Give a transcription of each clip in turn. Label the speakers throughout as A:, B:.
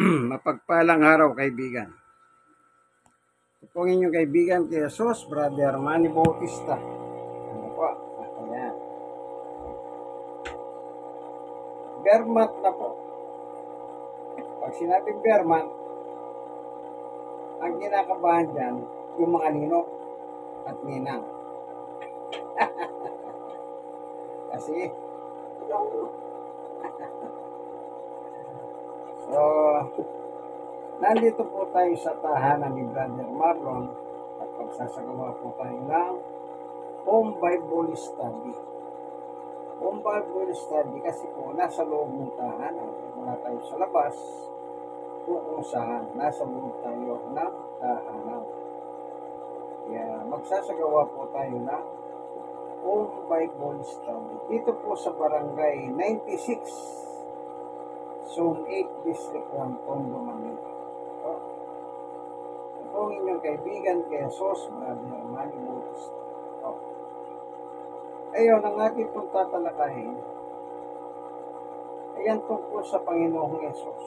A: Mapagpalang araw, kaibigan. Ito po ang inyong kaibigan kay Jesus, Brother Manny Bautista. Ano po? Ayan. Bermat na po. Pag sinabing Bermat, ang kinakabahan dyan, yung mga ninong at ninang. Kasi, so, nandito po tayo sa tahanan ni Brother Marlon at pagsasagawa po tayo ng Home Bible Study. Home Bible Study kasi po nasa loob ng tahanan. Wala tayo sa labas kung saan nasa loob tayo ng tahanan. Kaya magsasagawa po tayo ng Home Bible Study. Dito po sa Barangay 96, Zone 8, District 1, Tondo, Manila. Ito ang inyong kaibigan kay Jesus, Brother Manny Bautista. Ayun, ang ating pong tatalakayin, ayan tungkol sa Panginoong Yesus.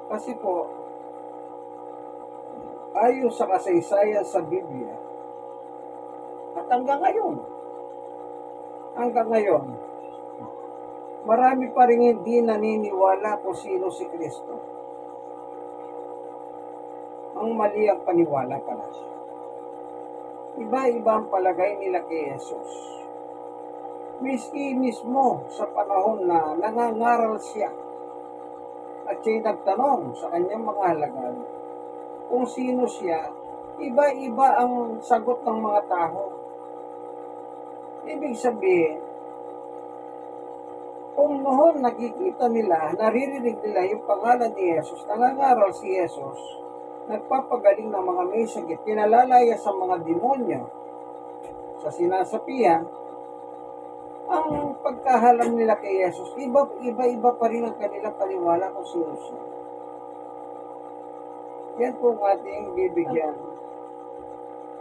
A: Kasi po, ayon sa kasaysayan sa Biblia, at hanggang ngayon, marami pa rin hindi naniniwala kung sino si Kristo. Ang mali ang paniwala pala. Iba-iba ang palagay nila kay Jesus. Miski mismo sa panahon na nangangaral siya at siya'y nagtanong sa kanyang mga alagad kung sino siya, iba-iba ang sagot ng mga tao. Ibig sabihin, kung noon nakikita nila, naririnig nila yung pangalan ni Jesus, nangangaral si Jesus, nagpapagaling ng mga may sakit, pinalalaya sa mga demonyo, sa sinasapian, ang pagkahalam nila kay Jesus, iba-iba pa rin ang kanilang paniwala kung sino siya. Yan po ang ating bibigyan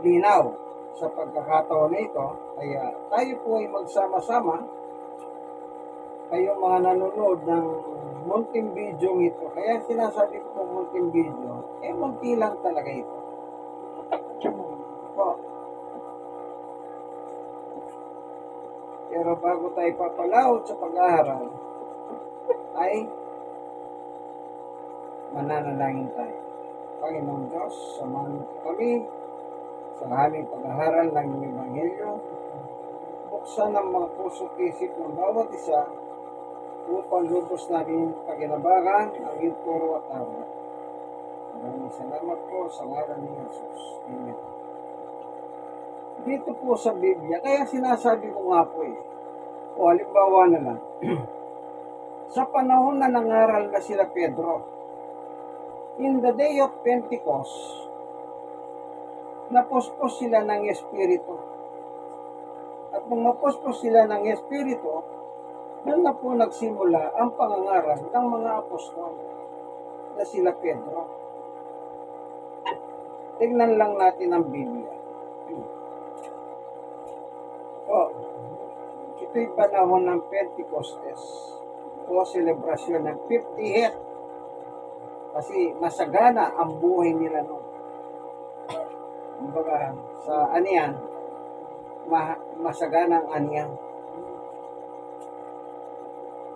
A: linaw sa pagkakataon na ito. Kaya tayo po ay magsama-sama, kayong mga nanonood ng munting video ito. Kaya sinasabi ko pong munting video, munti lang talaga ito. Po. Pero bago tayo papalawot sa pag-aaral, ay mananalangin tayo. Panginoong Diyos, samahan mo kami sa aming pag-aaral ng Ebanghelyo. Buksan ang mga puso at isip ng bawat isa upang lubos namin paginabangan ang iyong turo at aral. Maraming salamat po sa ngalan ni Jesus. Amen. Dito po sa Biblia, kaya sinasabi ko nga po o halimbawa na lang, sa panahon na nangaral na sila Pedro, in the day of Pentecost, napuspos sila ng Espiritu. At nung napuspos sila ng Espiritu, doon na po nagsimula ang pangangaral ng mga apostol na sila Pedro. Tingnan lang natin ang Biblia. Ito'y panahon ng Pentecostes o selebrasyon ng 50th. Kasi masagana ang buhay nila noon. Kumbaga, sa aniyan, masagana ang aniyan.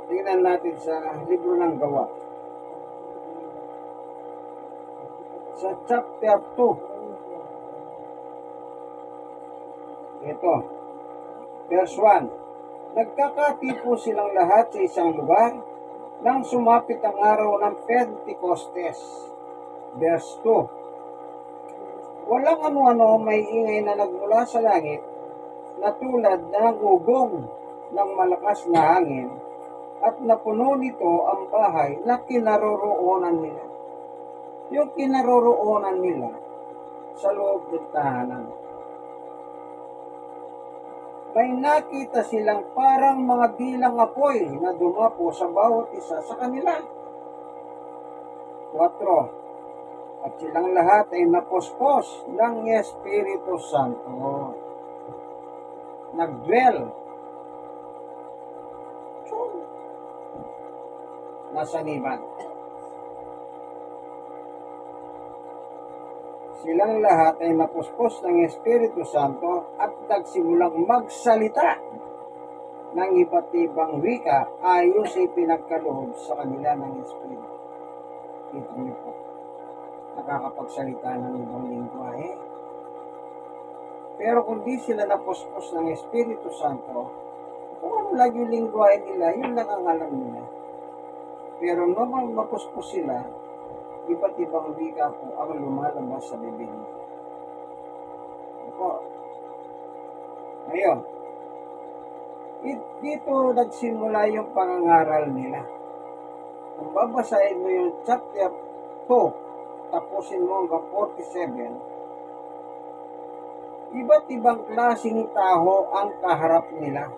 A: Tingnan natin sa libro ng Gawa. Sa chapter 2. Ito. Verse 1. Nagkakatipo silang lahat sa isang lugar nang sumapit ang araw ng Pentecostes. Verse 2. Walang ano-ano may ingay na nagmula sa langit na tulad ng ugong ng malakas na hangin at napuno nito ang bahay na kinaroroonan nila. Yung kinaroroonan nila sa loob ng tahanan. May nakita silang parang mga dilang apoy na dumapo sa bawat isa sa kanila. 4. At silang lahat ay napospos ng Espiritu Santo. Nagdwell. Nasaniban. silang lahat ay napuspos ng Espiritu Santo at nagsimulang magsalita ng iba't ibang wika ayon sa ipinagkaloob sa kanila ng Espiritu. Kita niyo po, nakakapagsalita ng ibang lingwahe. Pero kung di sila napuspos ng Espiritu Santo, kung ano lang yung lingwahe nila, yun lang ang alam nila. Pero nung napuspos sila, iba't ibang wika po ang lumalabas sa bibig nila. Ito. Ngayon, dito nagsimula yung pangangaral nila. Kung babasahin mo yung chapter 2, tapusin mo hanggang 47, iba't ibang klaseng tao ang kaharap nila.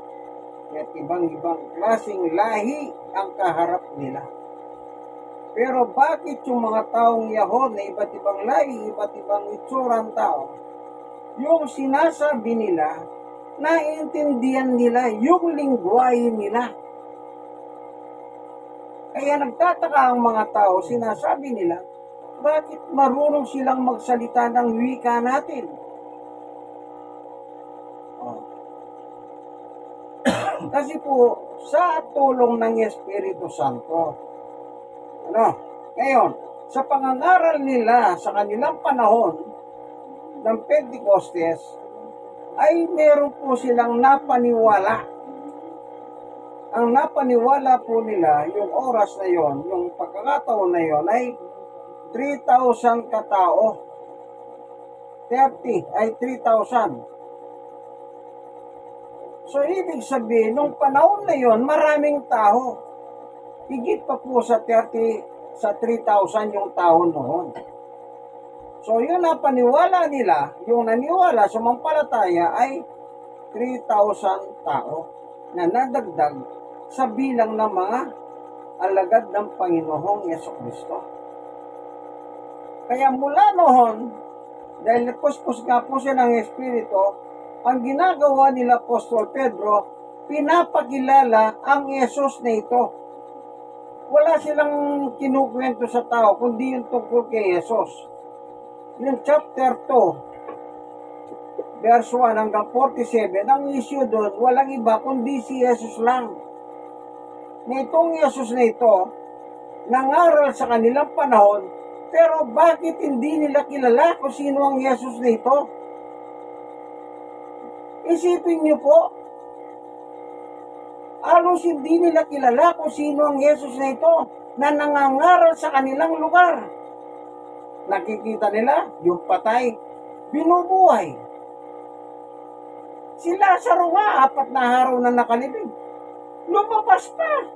A: At ibang klaseng lahi ang kaharap nila. Pero bakit yung mga taong yahon na iba't ibang lahi, iba't ibang itsurang tao, yung sinasabi nila, naiintindihan nila yung lingwahe nila. Kaya nagtataka ang mga tao, sinasabi nila, bakit marunong silang magsalita ng wika natin? Kasi po, sa tulong ng Espiritu Santo. Ngayon, sa pangangaral nila sa kanilang panahon ng Pentecostes, ay meron po silang napaniwala. Ang napaniwala po nila, yung oras na yon, yung pagkakataon na yon, ay 3,000 katao. 30 ay 3,000. So, ibig sabihin, nung panahon na yon, maraming tao. Higit pa po sa 3,000 yung tao noon. So, yun na paniwala nila, yung naniwala sa mampalataya ay 3,000 tao na nadagdag sa bilang ng mga alagad ng Panginoong Yesukristo. Kaya mula noon, dahil napuspos nga po siya ng Espiritu, ang ginagawa nila Apostol Pedro, pinapakilala ang Yesus na ito. Wala silang kinukwento sa tao, kundi yung tungkol kay Yesus. Yung chapter 2, verse 1 hanggang 47, ang issue doon, walang iba kundi si Yesus lang. Na itong Yesus na ito, nangaral sa kanilang panahon, pero bakit hindi nila kilala kung sino ang Yesus na ito? Isipin niyo po, halos hindi nila kilala kung sino ang Yesus na ito na nangangaral sa kanilang lugar. Nakikita nila yung patay, binubuhay. Si Lazaro nga, 4 na araw na nakalibing. Lumabas pa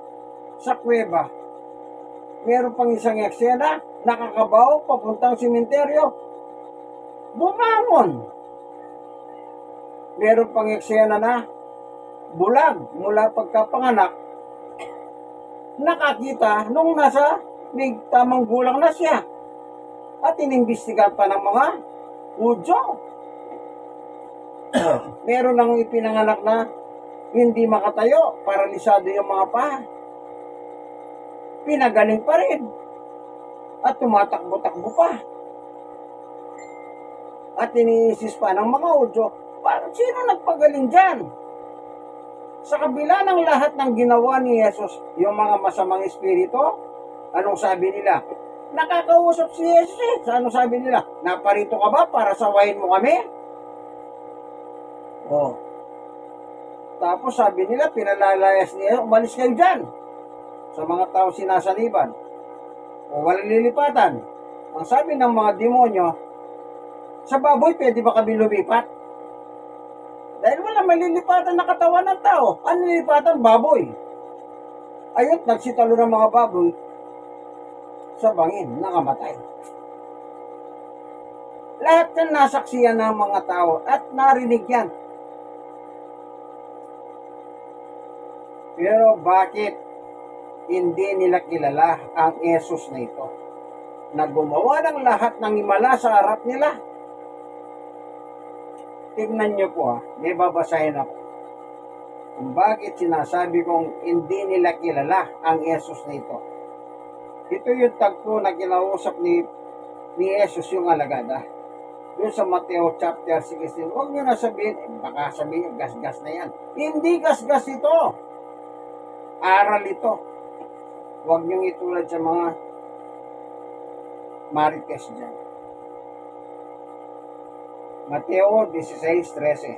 A: sa kuweba. Meron pang isang eksena, nakakabaw papuntang simenteryo. Bumangon. Meron pang eksena na bulag mula pagkapanganak. Nakakita nung nasa may tamang gulang na siya. At inimbestigan pa ng mga Hudyo. Meron nang ipinanganak na hindi makatayo, paralisado yung mga paa. Pinagaling pa rin. At tumatakbo-takbo pa. At iniisis pa ng mga Hudyo, sino nagpagaling dyan? Sa kabila ng lahat ng ginawa ni Jesus, yung mga masamang espiritu, anong sabi nila? Nakakausap si Jesus eh. Sa anong sabi nila? Naparito ka ba para sawayin mo kami? Tapos sabi nila, pinalalayas niya, umalis kayo dyan. Sa mga tao sinasaliban. Walang lilipatan. Ang sabi ng mga demonyo, sa baboy, pwede ba kami lumipat? Dahil wala malilipatan na katawan ng tao. Ano lilipatan? Baboy. Ayun, nagsitalo ng mga baboy sa bangin, nakamatay. Lahat ng nasaksiyan ng mga tao at narinig yan. Pero bakit hindi nila kilala ang Jesus na ito? Na gumawa ng lahat ng himala sa harap nila. Tignan nyo po may babasahin ako. Kung bakit sinasabi kong hindi nila kilala ang Jesus na ito. Ito yung tagpo na kinausap ni Jesus yung alagada. Doon sa Mateo chapter 16, huwag nyo na sabihin, baka sabihin, gas-gas na yan. Hindi gas-gas ito. Aral ito. Huwag nyo itulad sa mga marites dyan. Mateo 16:13.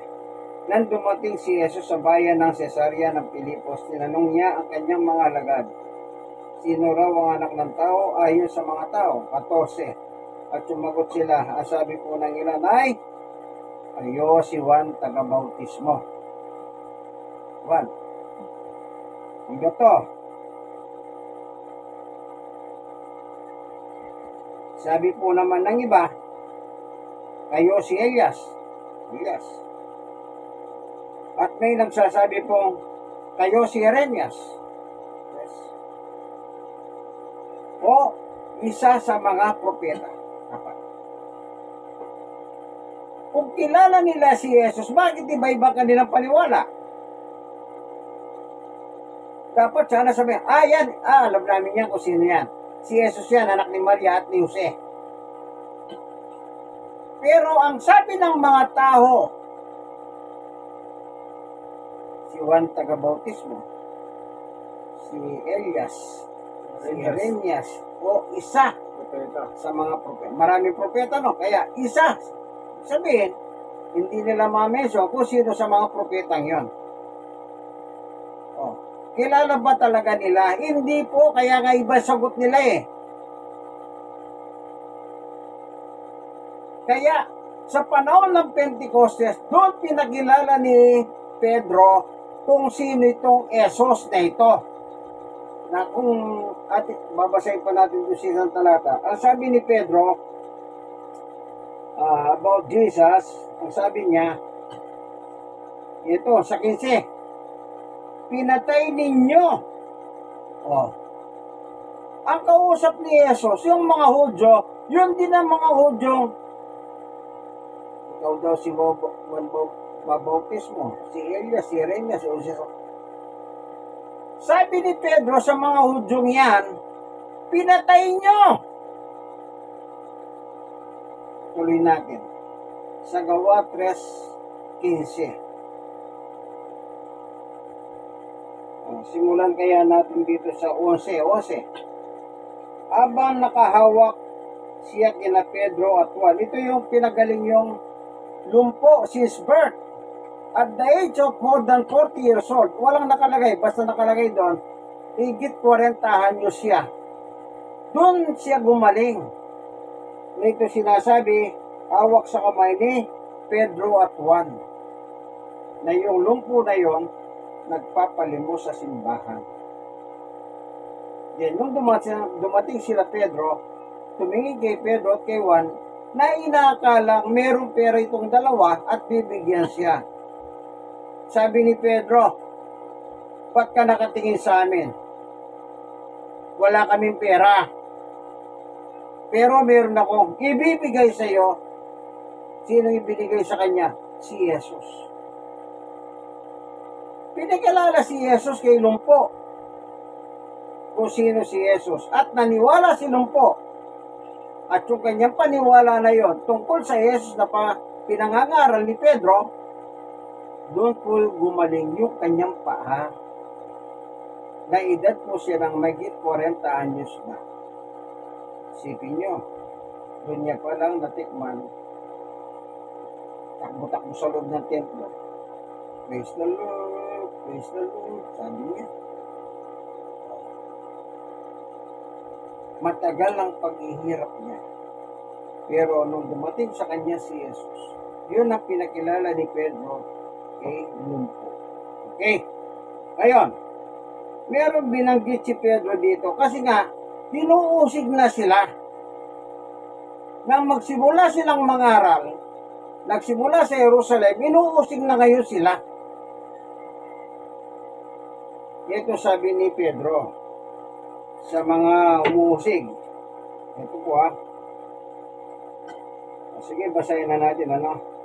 A: Nang dumating si Jesus sa bayan ng Cesarea ng Pilipos, tinanong niya ang kanyang mga alagad, sino raw ang anak ng tao ayon sa mga tao? 14. At sumagot sila, ang sabi po ng ilan ay, kayo si Juan taga-bautismo. Juan. Ang to. Sabi po naman ng iba, kayo si Elias. Elias. At may nagsasabi pong, kayo si Jeremias. Yes. O isa sa mga propeta. Kung kilala nila si Jesus, bakit iba-iba kanilang paniwala? Dapat sana sabihin, yan, alam namin yan kung sino yan. Si Jesus yan, anak ni Maria at ni Jose. Pero ang sabi ng mga tao, si Juan taga-bautismo, si Elias, si Jeremias, o isa sa mga propeta. Maraming propeta, no? Kaya isa. Sabihin, hindi nila ma-mention kung sino sa mga propetang yon. Kilala ba talaga nila? Hindi po, kaya nga iba sagot nila eh. Kaya, sa panahon ng Pentecostes, doon pinakilala ni Pedro kung sino itong Jesus na ito. Na kung babasahin pa natin doon sa isang talata. Ang sabi ni Pedro, about Jesus, ang sabi niya, ito, sa 15, pinatay ninyo. Ang kausap ni Jesus, yung mga Hudyo, yun din ang mga Hudyo. Ikaw daw si babautismo, si Elias, si Jeremias, si Jose. Sabi ni Pedro sa mga Hudyong yan, pinatay nyo. Tuloy natin. Sa Gawa 3:15. Simulan kaya natin dito sa 11. Habang nakahawak siya kina Pedro at Juan. Ito yung pinagaling yung lumpo since birth. At the age of more than 40 years old. Walang nakalagay. Basta nakalagay doon, higit 40 anyos siya. Doon siya gumaling. Ito sinasabi, hawak sa kamay ni Pedro at Juan. Na yung lumpo na yon, nagpapalimos sa simbahan. Then, nung dumating sila Pedro, tumingin kay Pedro at kay Juan, na inaakalang merong pera itong dalawa at bibigyan siya. Sabi ni Pedro, ba't ka nakatingin sa amin? Wala kaming pera. Pero meron akong ibibigay sa iyo. Sino ibinigay sa kanya? Si Jesus. Pinakilala si Jesus kay lumpo kung sino si Jesus at naniwala si lumpo at yung kanyang paniwala na yon tungkol sa Jesus na pinangangaral ni Pedro, doon po gumaling yung kanyang paa na edad po siya ng mahigit 40 anyos na. Isipin nyo, doon niya palang natikman, takbo-takbo sa loob ng templo. Praise the Lord, praise the Lord, sabi niya. Matagal ang paghihirap niya. Pero nung dumating sa kanya si Jesus, yun ang pinakilala ni Pedro kay lumpo. Okay? Ngayon, meron binanggit si Pedro dito kasi nga, tinuusig na sila. Nang magsimula silang mangaral, nagsimula sa Jerusalem, inuusig na ngayon sila. Ito sabi ni Pedro sa mga umuusig. Ito po sige, basahin na natin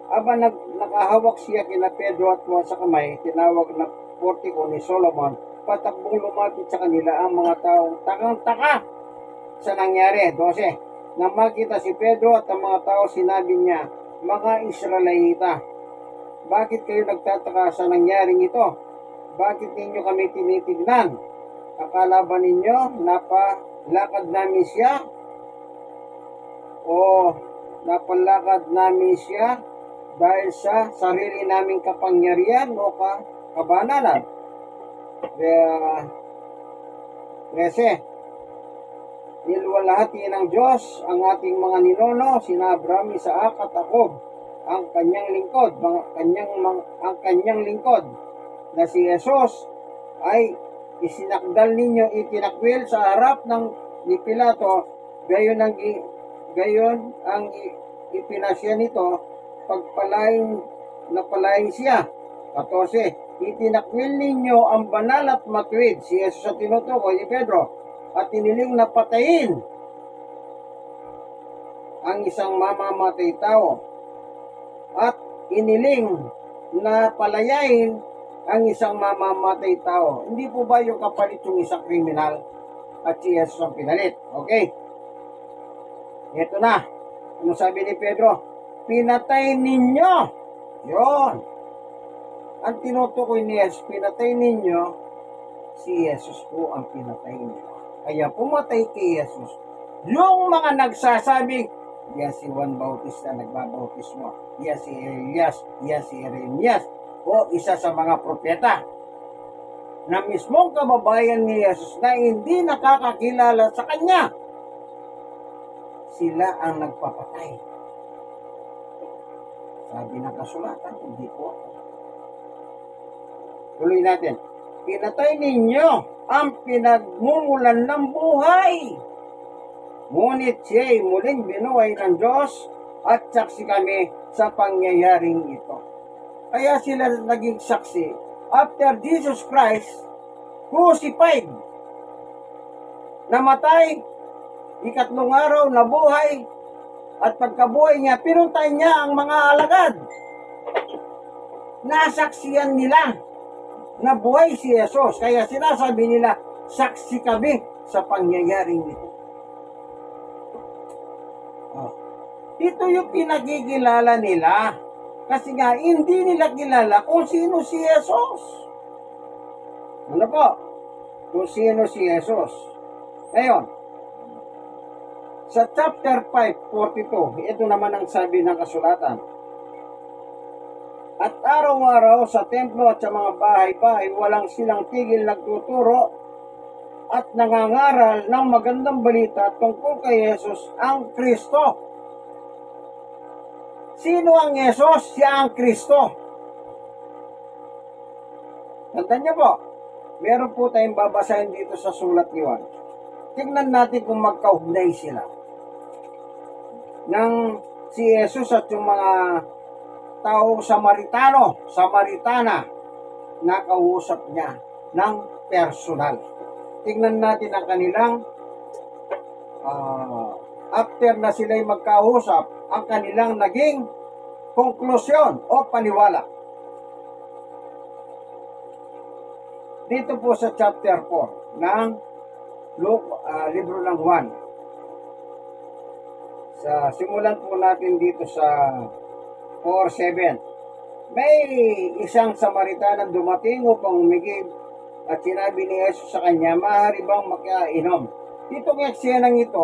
A: Aba nakahawak siya kina Pedro at Juan sa kamay, tinawag na portiko ni Solomon, patakbong lumapit sa kanila ang mga taong takang-taka sa nangyari. 12. Nang makita si Pedro at ang mga tao, sinabi niya, mga Israelita, bakit kayo nagtataka sa nangyaring ito? Bakit ninyo kami tinitignan? Akala ba ninyo napalakad namin siya? O napalakad namin siya dahil sa sarili naming kapangyarihan o kabanalan? Kaya, kasi, niluwalhati ng Diyos ang ating mga ninuno, sina Abraham, Isaac at Jacob, ang kanyang lingkod na si Jesus ay isinakdal ninyo, itinakwil sa harap ni Pilato, gayon ang ipinasya nito, napalain siya. 14, itinakwil ninyo ang banal at matuwid, si Jesus sa tinutukoy ni Pedro, at tiniling na patayin ang isang mamamatay tao, at iniling na palayain ang isang mamamatay tao. Hindi po ba yung kapalit yung isang kriminal at si Jesus ang pinalit? Okay. Ito na. Ano sabi ni Pedro? Pinatay ninyo. Yon. Ang tinutukoy ni Jesus, pinatay ninyo, si Jesus po ang pinatay nila. Kaya pumatay kay Jesus yung mga nagsasabing, yan si Juan Bautista nagbabautismo, yan si Elias, yan si Jeremias, o isa sa mga propeta na mismong kababayan ni Jesus na hindi nakakakilala sa kanya. Sila ang nagpapatay. Sabi ng kasulatan, hindi po ako. Tuloy natin. Pinatay ninyo ang pinagmumulan ng buhay. Ngunit siya'y muling binuhay ng Diyos at saksi kami sa pangyayaring ito. Kaya sila naging saksi after Jesus Christ crucified, namatay, ikatlong araw nabuhay, at pagkabuhay niya, pinuntay niya ang mga alagad. Nasaksiyan nila na buhay si Jesus. Kaya sinasabi nila, saksi kami sa pangyayaring ito. Ito yung pinagkikilala nila. Kasi nga, hindi nila kilala kung sino si Jesus. Ano po? Kung sino si Jesus. Ngayon, sa chapter 5:42, ito naman ang sabi ng kasulatan. At araw-araw sa templo at sa mga bahay-bahay, walang silang tigil nagtuturo at nangangaral ng magandang balita tungkol kay Jesus ang Kristo. Sino ang Jesus? Siya ang Kristo. Tandaan niyo po, meron po tayong babasahin dito sa sulat ni Juan. Tingnan natin kung magkaugnay sila. Nang si Jesus at yung mga taong Samaritana, nakausap niya ng personal. Tingnan natin ang kanilang after na sila'y magkausap, ang kanilang naging konklusyon o paniwala. Dito po sa chapter 4 ng libro ng Juan. Simulan po natin dito sa 4:7. May isang Samaritanang dumating upang umigib at sinabi ni Jesus sa kanya, maaari bang makainom? Dito ng eksenang ito,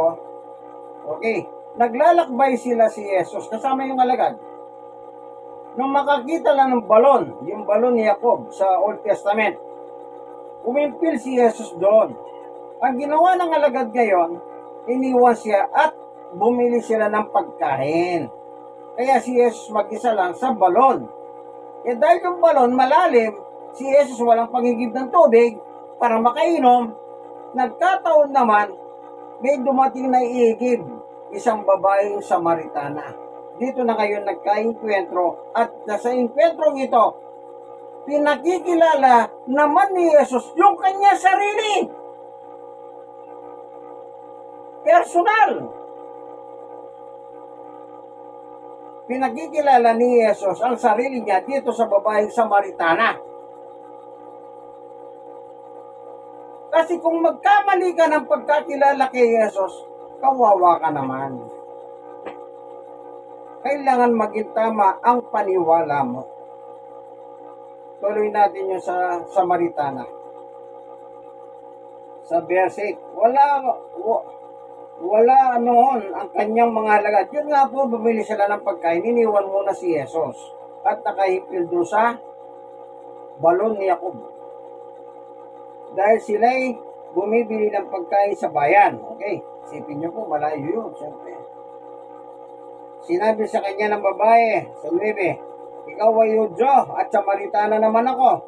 A: okay, naglalakbay sila si Jesus kasama yung alagad. Nung makakita lang ng balon, yung balon ni Jacob sa Old Testament, umimpil si Jesus doon. Ang ginawa ng alagad ngayon, iniwan siya at bumili sila ng pagkain. Kaya si Jesus mag-isa lang sa balon. Dahil yung balon malalim, si Jesus walang pangigib ng tubig para makainom. Nagkataon naman, may dumating na iigib, isang babaeng Samaritana. Dito na ngayon nagka-enkwentro at sa enkwentro ito, pinakikilala naman ni Jesus yung kanya sarili. Personal. Pinakikilala ni Jesus ang sarili niya dito sa babaeng Samaritana. Kasi kung magkamali ka ng pagkakilala kay Jesus, kawawa ka naman. kailangan maging tama ang paniwala mo. Tuloy natin yung sa Samaritana. Sa verse 8, wala noon ang kanyang mga alagad. Yun nga po, bumili sila ng pagkain. Iniwan muna si Jesus at nakahipil doon sa balon ni Jacob. Dahil sila'y bumibili ng pagkain sa bayan. Okay, isipin niyo po, malayo yun, siyempre. Sinabi sa kanya ng babae, sa 9, ikaw ay Hudyo at Samaritana naman ako.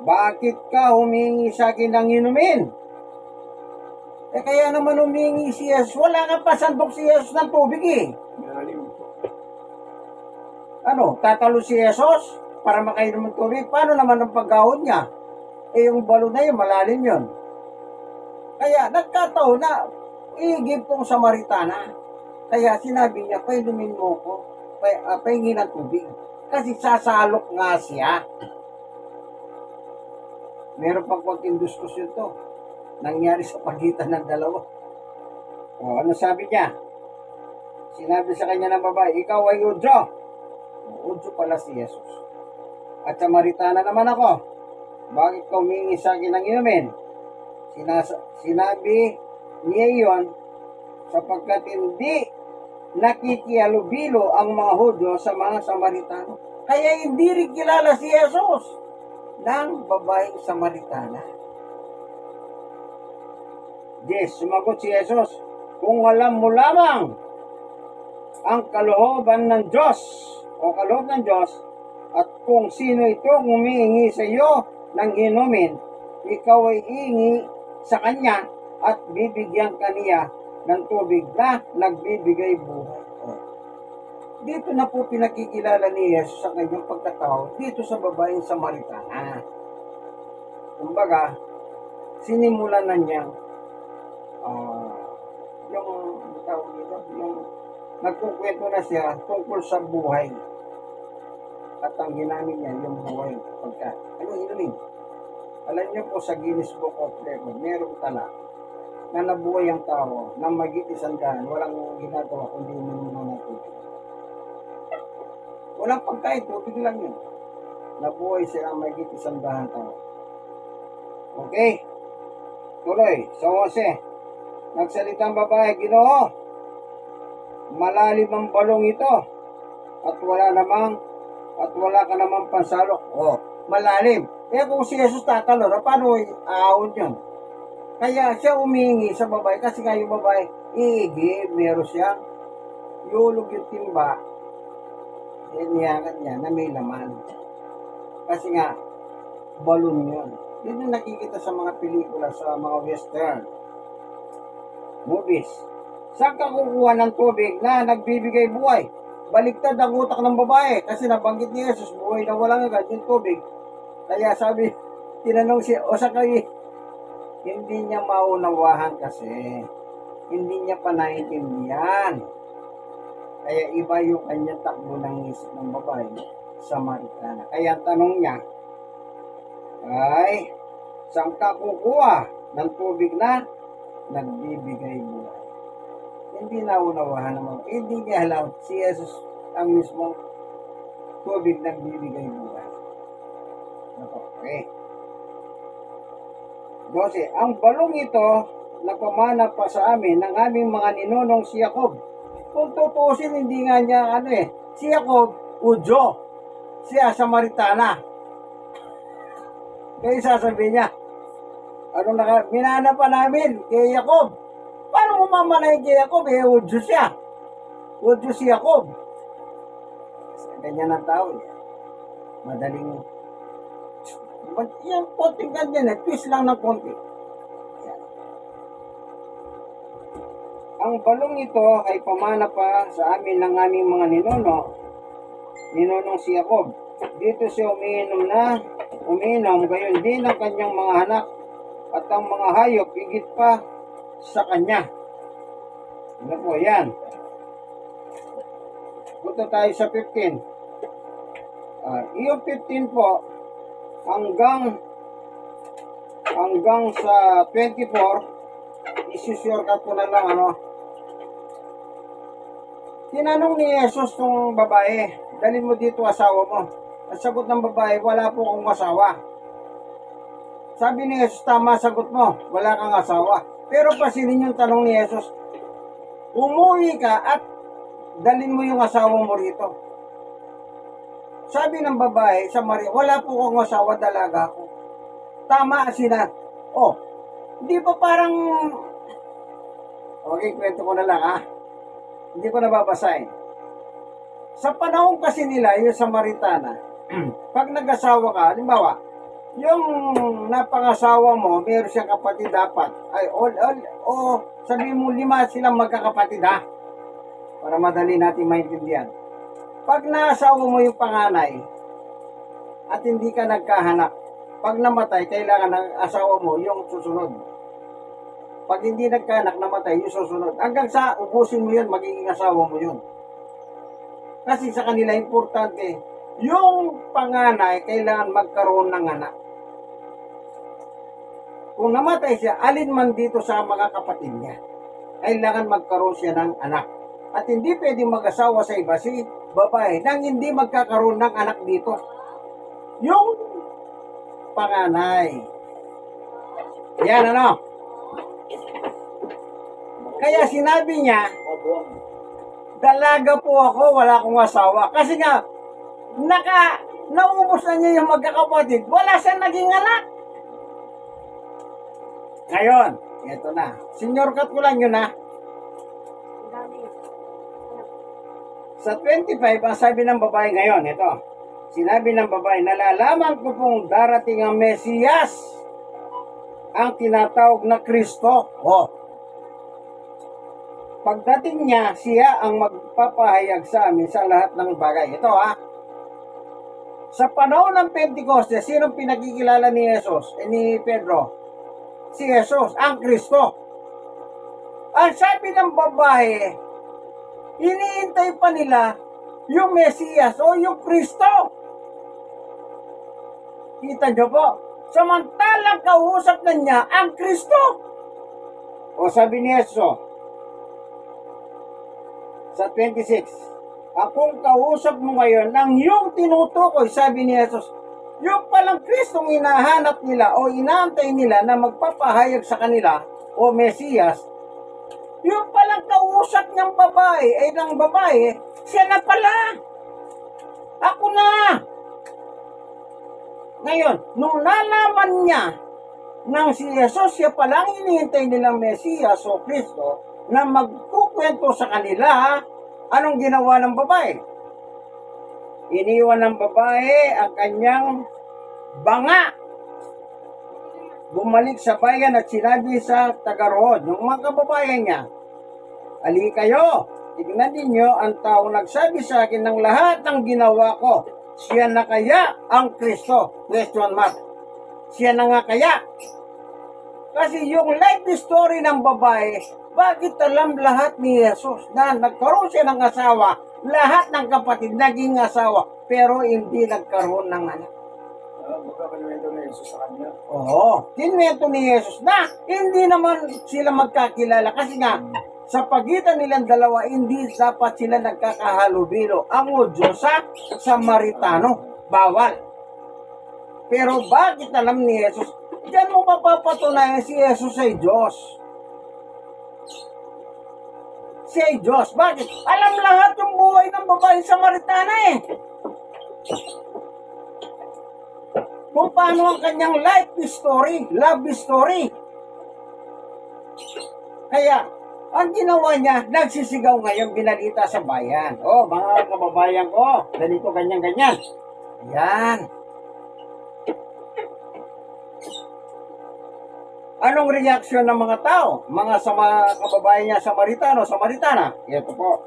A: Bakit ka humingi sa akin ng inumin? Kaya naman humingi si Jesus. Wala nga pa sandok si Jesus ng tubig eh. Ano, tatalo si Jesus para makainom ng tubig? Paano naman ang paggahon niya? Yung balon na yun, malalim yun. Kaya nagkataon na iigib tong Samaritana. Kaya sinabi niya, painumin mo ko, pahingi ng tubig. Kasi sasalok nga siya. Meron pang konting diskusyon to. Nangyari sa pagitan ng dalawa. O, ano sabi niya? Sinabi sa kanya ng babae, ikaw ay Hudyo. Hudyo pala si Jesus. At Samaritana naman ako. Bakit ka humingi sa akin ng inumin? Sinabi niya iyon sapagkat hindi nakikihalubilo ang mga Hudyo sa mga Samaritano. Kaya hindi rin kilala si Jesus ng babaeng Samaritana. Yes, sumagot si Jesus, kung alam mo lamang ang kalooban ng Diyos o kaloob ng Diyos at kung sino itong humihingi sa iyo ng inumin, ikaw ay iingi sa kanya at bibigyan kaniya ng tubig na nagbibigay buhay. Dito na po pinakikilala ni Jesus sa kanyang pagkatao dito sa babaeng Samaritana. Kumbaga, sinimulan na niya yung nagkukwento na siya tungkol sa buhay. At ang ginamit niya yung buhay. Anong inumin? Alam niyo po sa Guinness Book of Records, merong tala na nabuhay ang tao na magit 100, walang ginagawa kundi uminom ng tubig. Walang pagkain, tubig lang yun. Nabuhay sila magit 100 tao. Okay? Tuloy, sa 11. Nagsalitang babae, Ginoo, malalim ang balong ito at wala ka namang pansalok. Malalim. Kung si Jesus tatalo, paano aahon yun? Kaya siya humingi sa babae kasi nga yung babae, iigib, meron siyang yulog yung timba, iniyangat niya na may laman. Kasi nga, balon yun. Yun yung nakikita sa mga pelikula, sa mga western movies. Saan ka kukuha ng tubig na nagbibigay buhay? Baliktad ang utak ng babae kasi nabanggit ni Jesus, buhay na walang agad yung tubig. Kaya sabi, tinanong siya, o sa kayo, hindi niya maunawahan kasi hindi niya pa naiintindihan. Kaya iba yung kanyang takbo ng isip ng babae, Samaritana. Kaya tanong niya, ay, saan ka kukuha ng tubig na nagbibigay buhay? Hindi naunawahan naman. Hindi niya alam si Jesus ang mismo tubig nagbibigay buhay. Okay. 12. Ang balong ito napamana pa sa amin ng aming mga ninonong si Jacob. Kung tutusin, hindi nga niya si Jacob, Hudyo. Siya, Samaritana. Kaya sasabihin niya, minana pa namin kay Jacob. Paano mo mamanayin kay Jacob? Hudyo siya. Hudyo si Jacob. Ganyan ang tao. Madaling yung konting ganyan, twist lang ng konti. Ang balong ito ay pamana pa sa amin ng aming mga ninonong si Jacob. Dito siya umiinom, gayon din ang kanyang mga anak at ang mga hayop, higit pa sa kanya. Ano po, yan. Punta tayo sa 15. Yung 15 po, hanggang sa 24, isi-shortcut ko na lang, Tinanong ni Jesus tong babae, dalhin mo dito asawa mo. At sagot ng babae, wala po akong asawa. Sabi ni Jesus, tama sagot mo, wala kang asawa. Pero pasinin yung tanong ni Jesus, umuwi ka at dalhin mo yung asawa mo rito. Sabi ng babae sa Maria, wala po akong asawa, dalaga ako. Tama sila. Oh, hindi pa parang... Okay, kwento ko na lang ha. Hindi ko nababasahin. Sa panahon kasi nila, yung Samaritana, pag nag-asawa ka, halimbawa, yung napangasawa mo, meron siyang kapatid dapat. Ay, sabihin mo 5 silang magkakapatid ha. Para madali natin maintindihan. Pag naasawa mo yung panganay, at hindi ka nagkahanap, pag namatay, kailangan ng asawa mo yung susunod. Pag hindi nagkanak, namatay, yung susunod. Hanggang sa ubusin mo yun, magiging asawa mo yun. Kasi sa kanila, importante, yung panganay, kailangan magkaroon ng anak. Kung namatay siya, alin man dito sa mga kapatid niya, kailangan magkaroon siya ng anak. At hindi pwedeng mag-asawa sa iba si babae nang hindi magkakaroon ng anak dito. Yung panganay. Yan ano? Kaya sinabi niya, dalaga po ako, wala akong asawa. Kasi nga, naubos na niya yung magkakapatid. Wala siyang naging anak. Ngayon, eto na. Senior cut ko lang yun ha. Sa 25, ang sabi ng babae ngayon, ito. Sinabi ng babae, nalalaman ko pong darating ang Mesiyas, ang tinatawag na Kristo. Oh. Pagdating niya, siya ang magpapahayag sa amin sa lahat ng bagay. Ito ha. Sa panahon ng Pentecoste, sinong pinakikilala ni Jesus? Ni Pedro? Si Jesus, ang Kristo. Ang sabi ng babae, iniintay pa nila yung Mesiyas o yung Kristo. Kita niyo po? Samantalang kausap na niya ang Kristo. O sabi ni Jesus, sa 26, akong kausap mo ngayon ng yung tinutukoy, sabi ni Jesus, yung palang Kristong hinahanap nila o inaantay nila na magpapahayag sa kanila o Mesiyas, yung palang kausap ng babae, ng babae, siya na pala. Ako na. Ngayon, nung nalaman niya nang si Jesus, siya palang hinihintay nilang Mesiyas o Kristo, na magkukwento sa kanila, anong ginawa ng babae? Iniwan ng babae ang kanyang banga. Bumalik sa bayan at sinabi sa taga-roon, yung mga kababayan niya, ali kayo, tignan ninyo ang taong nagsabi sa akin ng lahat ng ginawa ko. Siya na kaya ang Kristo? Question mark. Siya na nga kaya? Kasi yung life story ng babae, bakit alam lahat ni Jesus na nagkaroon siya ng asawa, lahat ng kapatid naging asawa, pero hindi nagkaroon ng anak?
B: Magkakinuwento ni Jesus sa kanya.
A: Oo, kinuwento ni Jesus na hindi naman sila magkakilala kasi nga, sa pagitan nilang dalawa, hindi dapat sila nagkakahalubilo. Ang Hudyo sa Samaritano, bawal. Pero bakit alam ni Jesus? Diyan mo mapapatunayan si Jesus ay Diyos. Siya ay Diyos. Bakit? Alam lahat yung buhay ng babaeng Samaritana eh. Kung paano ang kanyang life story, love story. Kaya, ang ginawa niya, nagsisigaw ngayon, binalita sa bayan. Oh, mga kababayan ko, ganito, ganyan-ganyan. Yan. Anong reaksyon ng mga tao? Mga kababayan niya, Samaritana. Ito po.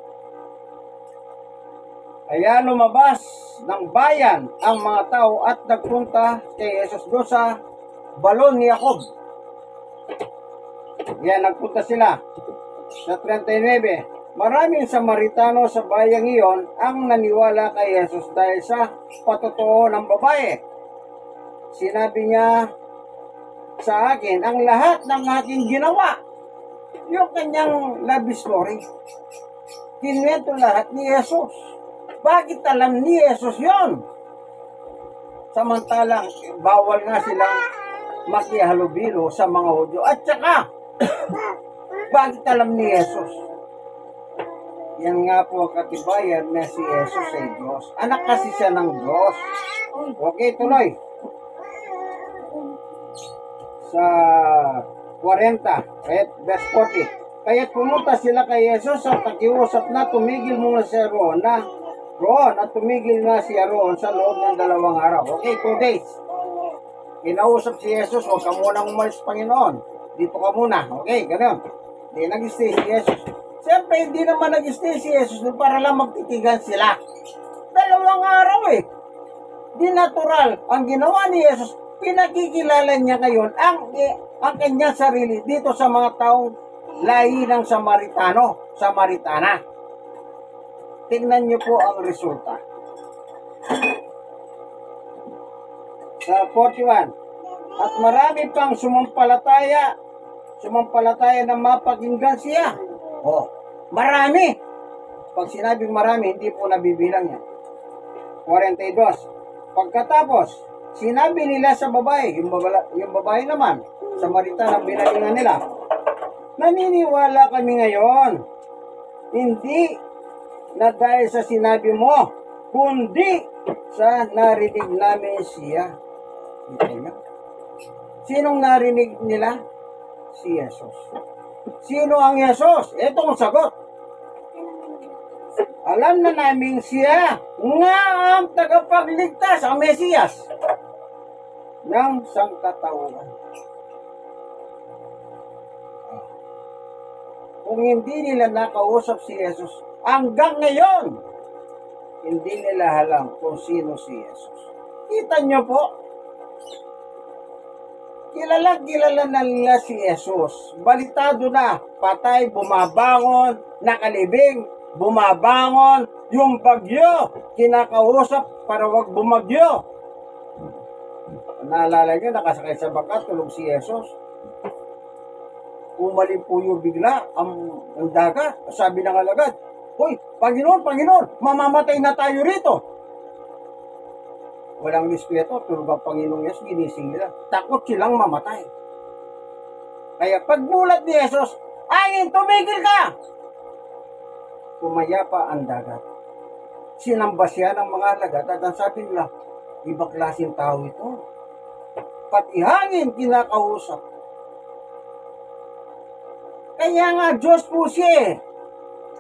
A: Kaya lumabas ng bayan ang mga tao at nagpunta kay Jesus doon sa balon ni Jacob. Yan, nagpunta sila. Sa 39, maraming Samaritano sa bayang iyon ang naniwala kay Jesus dahil sa patotoo ng babae. Sinabi niya sa akin ang lahat ng aking ginawa. Yung kanyang love story. Kinuwento lahat ni Jesus. Bakit alam ni Jesus yon? Samantalang bawal nga silang makihalubilo sa mga Hudyo. At saka, bakit alam ni Jesus? Yan nga po ang katibayan na si Jesus ay Diyos. Anak kasi siya ng Diyos. Okay, tuloy. Sa 40, verse 40. Kaya't pumunta sila kay Jesus at nakiusap na tumigil muna siya roon at tumigil na siya roon sa loob ng 2 araw. Okay, 2 days. Kinausap si Jesus, huwag ka munang umalis, Panginoon. Dito ka muna. Okay, ganun. Hindi nag-stay si Jesus. Siyempre, hindi naman nag-stay si Jesus para lang magtitigan sila. 2 araw eh. Di natural. Ang ginawa ni Jesus, pinakikilala niya ngayon ang kanyang sarili dito sa mga taong lahi ng Samaritana. Tingnan niyo po ang resulta. Sa 41, at marami pang sumampalataya na mapakinggan siya. Oh, marami. Pag sinabing marami, hindi po nabibilang yan. 42, pagkatapos, sinabi nila sa babae, yung babae naman, Samaritana ang binalingan nila, naniniwala kami ngayon, hindi na dahil sa sinabi mo, kundi sa narinig namin siya. Kita niyo? Sinong narinig nila? Si Jesus. Sino ang Jesus? Ito ang sagot. Alam na namin siya nga ang tagapagligtas, ang Mesiyas ng sangkatauhan. Kung hindi nila nakausap si Jesus, hanggang ngayon, hindi nila alam kung sino si Jesus. Kita nyo po, kilala na nila si Jesus. Balitado na, patay, bumabangon, nakalibing, bumabangon, yung bagyo, kinakausap para wag bumagyo. Naalala nyo, nakasakay sa bangka, tulog si Jesus. Umaling po yung bigla ang dagat. Sabi ng alagad, "Hoy, Panginoon, mamamatay na tayo rito." Walang respeto, tulog ang Panginoong Yesus, ginising nila. Takot silang mamatay. Kaya pagmulat ni Jesus, "Hangin, tumigil ka!" Pumayapa ang dagat. Sinamba siya ng mga alagad at ang sabi nila, ibang klaseng tao ito. Pati hangin kinakausap. Kaya nga Diyos po siya eh.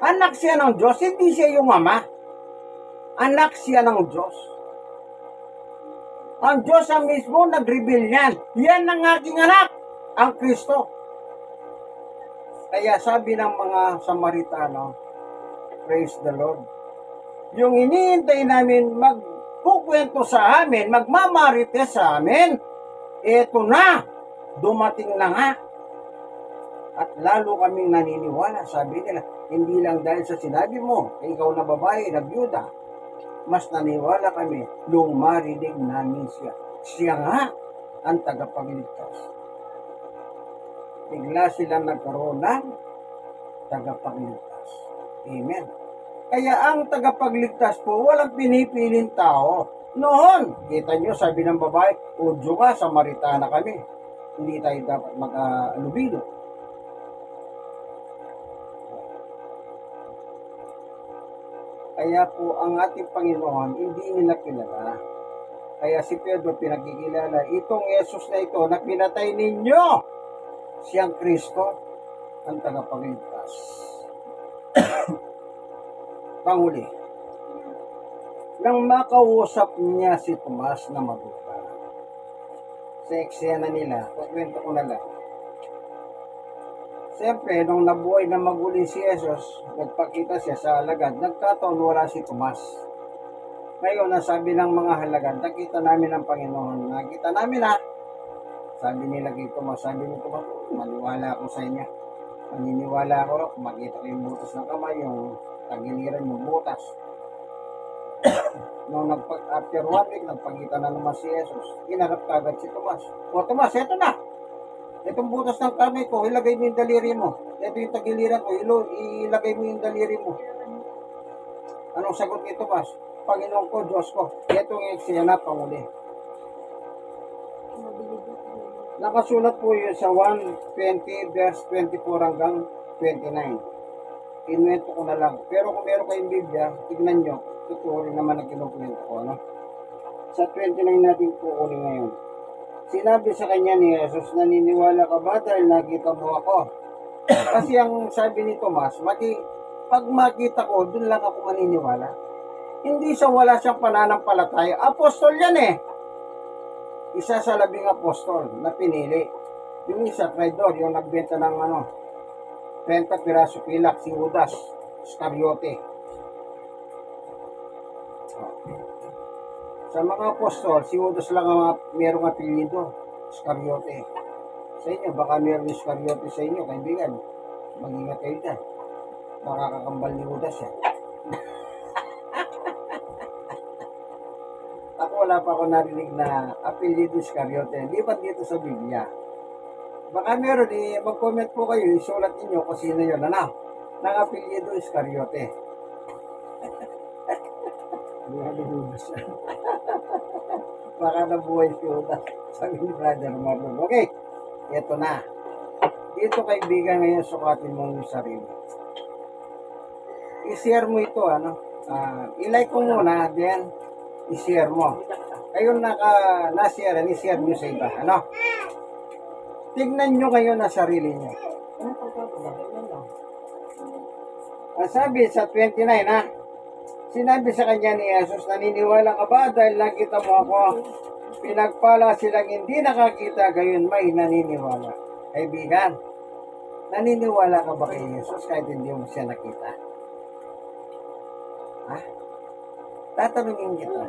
A: Anak siya ng Diyos, hindi siya yung ama. Anak siya ng Diyos. Ang Diyos ang mismo nag-reveal yan. Yan ang aking anak, ang Kristo. Kaya sabi ng mga Samaritano, praise the Lord. Yung iniintay namin magkukwento sa amin, magmamarites sa amin, eto na, dumating na nga. At lalo kaming naniniwala, sabi nila, hindi lang dahil sa sinabi mo, ikaw na babae, na byuda, mas naniwala kami nung marinig namin siya. Siya nga ang tagapagligtas. Bigla silang nagkaroon ng tagapagligtas. Amen. Kaya ang tagapagligtas po, walang pinipiling tao. Noon, kita nyo, sabi ng babae, Udyo ka, Samaritana kami. Hindi tayo dapat mag-alubilo. Kaya po ang ating Panginoon, hindi nila kilala. Kaya si Pedro pinagkikilala, itong Jesus na ito na pinatay ninyo, siyang Kristo, ang tagapagligtas. Panghuli, nang makausap niya si Tomas na mabuta, sa eksena nila, kwento ko na lang. Siyempre, nung nabuhay na maguling si Jesus, nagpakita siya sa alagad, nagkataon wala si Tomas. Ngayon, nasabi ng mga halagad, nakita namin ang Panginoon. Nakita namin ha. Sabi nila kay Tomas, sabi ni Tomas, maniwala ako sa inyo. Maniniwala ako, makita ko yung butas ng kamay, yung tagiliran yung butas. Nung after 1 week, nagpakita na naman si Jesus. Kinarap kagad si Tomas. O Tomas, eto na. Itong butas ng kamay ko, ilagay mo yung daliri mo. Ito yung tagiliran ko, ilagay mo yung daliri mo. Anong sagot nito, Mas? Panginoon ko, Diyos ko. Ito yung eksena panguli. Nakasulat po yun sa 1:20 verse 24 hanggang 29. Kinuwento ko na lang. Pero kung meron kayong Biblia, tignan nyo. Totoo rin naman ang kinukwento ko. Ano? Sa 29 natin kukunin ngayon. Sinabi sa kanya ni Jesus, naniniwala ka ba dahil nakita mo ako? Kasi ang sabi ni Tomas, pag makita ko, dun lang ako maniniwala. Hindi sa wala siyang pananampalataya. Apostol yan eh. Isa sa 10 apostol na pinili. Yung isa, traidor, yung nagbenta ng 30 piraso pilak, si Judas Iscariote. Sa mga apostol, si Judas lang ang merong apelido, Iscariote. Sa inyo, baka merong Iscariote sa inyo, kaibigan. Mag-ingat kayo dyan. Baka kakambal ni Judas yan. Ako wala pa ako narinig na apelido Iscariote. Lipat dito sa Biblia. Baka meron, mag-comment po kayo, isulat niyo kung sino yun, ng apelido Iscariote. Baka nabuhay si Judas. Sabi ni Brother Marlon. Okay, ito na. Dito kaibigan ngayon, sukatin mo yung sarili. I-share mo ito, i-like ko muna, then i-share mo. Kayo na-share, i-share nyo sa iba, Tignan nyo ngayon na sarili nyo. Sabi sa 29, sinabi sa kanya ni Jesus, naniniwala ka ba dahil nakita mo ako? Pinagpala silang hindi nakakita, gayon may naniniwala. Kaibigan, naniniwala ka ba kay Jesus kahit hindi mo siya nakita? Ha? Tatanungin kita.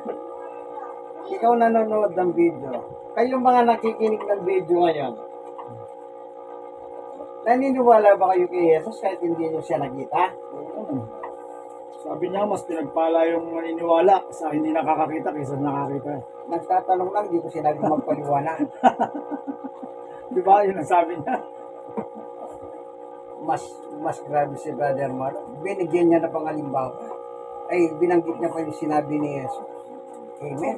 A: Ikaw nanonood ng video. Kayong mga nakikinig ng video ngayon, naniniwala ba kayo kay Jesus kahit hindi niyo siya nakita?
B: Sabi niya, mas pinagpala yung maniniwala sa hindi nakakakita kaysa nakakita.
A: Nagtatanong lang, di ko sinabi magpaliwanag.
B: Di ba? Yun ang sabi niya.
A: Mas grabe si Brother Marlon. Binigyan niya na pang halimbawa. Ay, binanggit niya pa yung sinabi ni Jesus. Amen.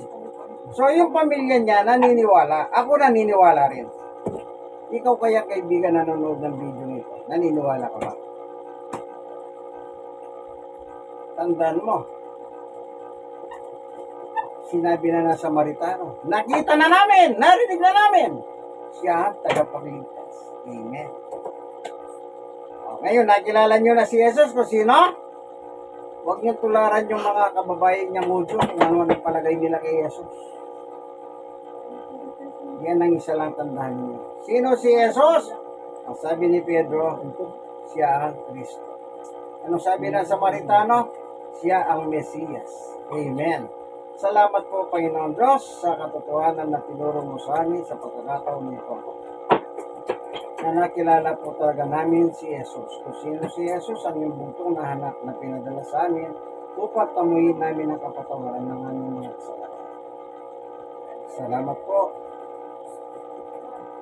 A: So, yung pamilya niya naniniwala. Ako naniniwala rin. Ikaw kaya kaibigan nanonood ng video nito, naniniwala ka ba? Tandaan mo. Sinabi na ng Samaritano, nakita na namin, narinig na namin. Siya ang tagapagligtas. Amen. Ngayon, nakilala nyo na si Jesus kung sino? Huwag niyo tularan yung mga kababayan niyang Hudyo kung ano ang palagay nila kay Jesus. Yan ang isa lang tandaan niyo. Sino si Jesus? Ang sabi ni Pedro, siya ang Kristo. Ano sabi ng Samaritano? Siya ang Mesiyas. Amen. Salamat po, Panginoon Diyos, sa katotohanan na tinuro mo sa amin sa pagkakataon nito. Na nakilala po talaga namin si Jesus. Kung sino si Jesus, ang yung buntong na anak na pinadala sa amin upang tamuhin namin ang kapatawaran ng aming mga kasalanan. Salamat po.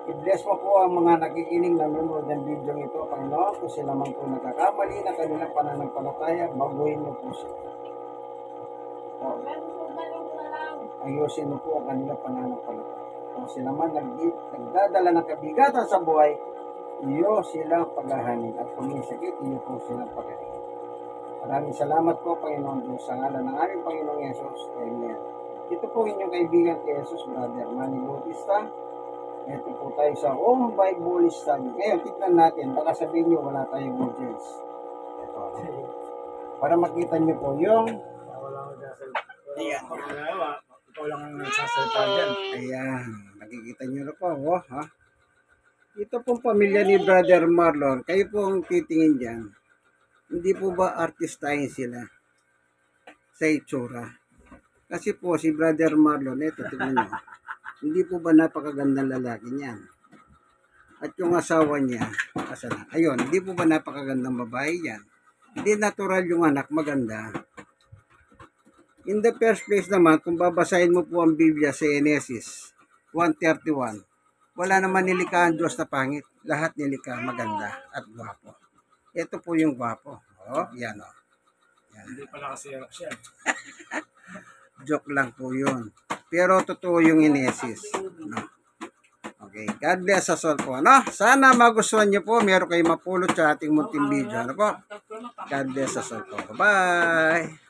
A: I-bless mo po ang mga nakikinig na nanonood ng video ito, Panginoon. Kung sila man po nagkakamali na kanilang pananampalataya, baguhin mo po sila. Ayusin mo po ang kanilang pananampalataya. Kung sila man nagdadala ng kabigatan sa buhay, iyo silang paghahanin at kung may sakit, iyo po silang paghahanin. Maraming salamat po, Panginoon Diyos, sa ngalan ng aming Panginoong Yesus. Amen. Ito po inyong kaibigan kay Jesus, Brother Manny Bautista. Ito po tayo sa Home Bible Study. Ngayon, tignan natin. Baka sabihin nyo, wala tayong audience. Ito. Para makita nyo po yung... Ayan.
B: Ikaw lang ang nagsasalita dyan.
A: Ayan. Nakikita nyo na po. Oh, ha? Ito pong pamilya ni Brother Marlon. Kayo po ang titingin dyan. Hindi po ba artistahin sila sa itsura? Kasi po si Brother Marlon, ito tingnan nyo. Hindi po ba napakagandang lalaki niyan? At yung asawa niya, ayun, hindi po ba napakagandang babae yan? Hindi natural yung anak, maganda. In the first place naman, kung babasahin mo po ang Biblia sa Genesis 1:31, Wala naman nilikha ang Diyos na pangit. Lahat nilikha maganda at gwapo. Ito po yung gwapo. Oh, yan oh.
B: Hindi pala kasi siya.
A: Joke lang po yun. Pero totoo yung inesis. No? Okay. God bless us all po. No? Sana magustuhan nyo po. Meron kayong mapulot sa ating munting video. Ano po? God bless us all po. Bye-bye.